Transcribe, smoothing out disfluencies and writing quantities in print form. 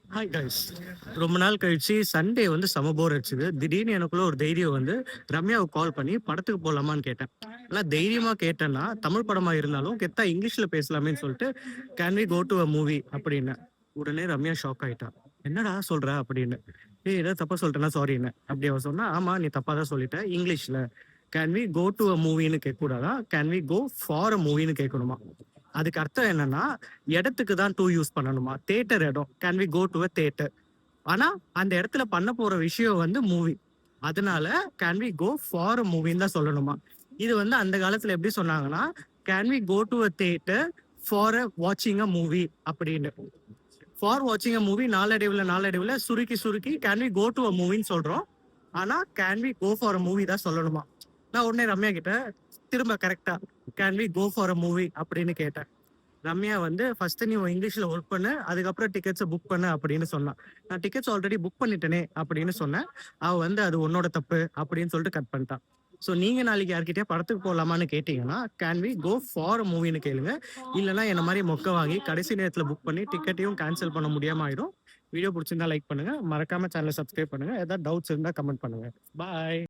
Hi guys. ரொம்ப நாள் கழிச்சு சண்டே வந்து செம போர் அடிச்சுது. திடீர்னு எனக்குள்ள ஒரு தைரியம் வந்து ரம்யாவுக்கு கால் பண்ணி படத்துக்கு போலாமான்னு கேட்டேன். ஆனா தைரியமா கேட்டேன்னா, தமிழ் படமா இருந்தாலும் கெத்தா இங்கிலீஷ்ல பேசலாமேன்னு சொல்லிட்டு, can we go to a movie அப்படின்னு. உடனே ரம்யா ஷாக் ஆயிட்டா. என்னடா சொல்ற அப்படின்னு. ஏய் ஏதாவது தப்பா சொல்லிட்டேன்னா சாரின்னு. அப்படி அவ சொன்னா, ஆமா நீ தப்பா தான் சொல்லிட்ட இங்கிலீஷ்ல. Can we go to a மூவின்னு கேட்க கூடாதா, can we go for a மூவின்னு கேட்கணுமா. அதுக்கு அர்த்தம் என்னன்னா, இடத்துக்கு தான் டூ யூஸ் பண்ணணுமா. தியேட்டர் இடம். Can we go to a theatre. ஆனா அந்த இடத்துல பண்ண போற விஷயம் வந்து மூவி. அதனால can we go for a மூவின்னு தான் சொல்லணுமா. இது வந்து அந்த காலத்துல எப்படி சொன்னாங்கன்னா, can we go to a theatre for a வாட்சிங் அ மூவி அப்படின்னு. ஃபார் வாட்சிங் அ மூவி நாளடைவுல சுருக்கி சுருக்கி can we go to a மூவின்னு சொல்றோம். ஆனா can we go for a movie தான் சொல்லணுமா. நான் உடனே ரம்யா கிட்ட திரும்ப கரெக்டா can we go for a movie அப்படின்னு கேட்டேன். ரம்யா வந்து ஃபர்ஸ்ட் நீ இங்கிலீஷ்ல ஒர்க் பண்ணு, அதுக்கப்புறம் டிக்கெட்ஸை புக் பண்ணு அப்படின்னு சொன்னான். நான் டிக்கெட்ஸ் ஆல்ரெடி புக் பண்ணிட்டேனே அப்படின்னு சொன்னேன். அவ வந்து அது உன்னோட தப்பு அப்படின்னு சொல்லிட்டு கட் பண்ணிட்டான். ஸோ நீங்க நாளைக்கு யார்கிட்டயே படத்துக்கு போகலாமான்னு கேட்டீங்கன்னா, கேன் வி கோ ஃபார் மூவின்னு கேளுங்க. இல்லைன்னா என்ன மாதிரி மொக்க வாங்கி கடைசி நேரத்தில் புக் பண்ணி டிக்கெட்டையும் கேன்சல் பண்ண முடியாம ஆயிடும். வீடியோ பிடிச்சிருந்தா லைக் பண்ணுங்க, மறக்காம சேனலை சப்ஸ்கிரைப் பண்ணுங்க, ஏதாவது டவுட்ஸ் இருந்தா கமெண்ட் பண்ணுங்க. பாய்.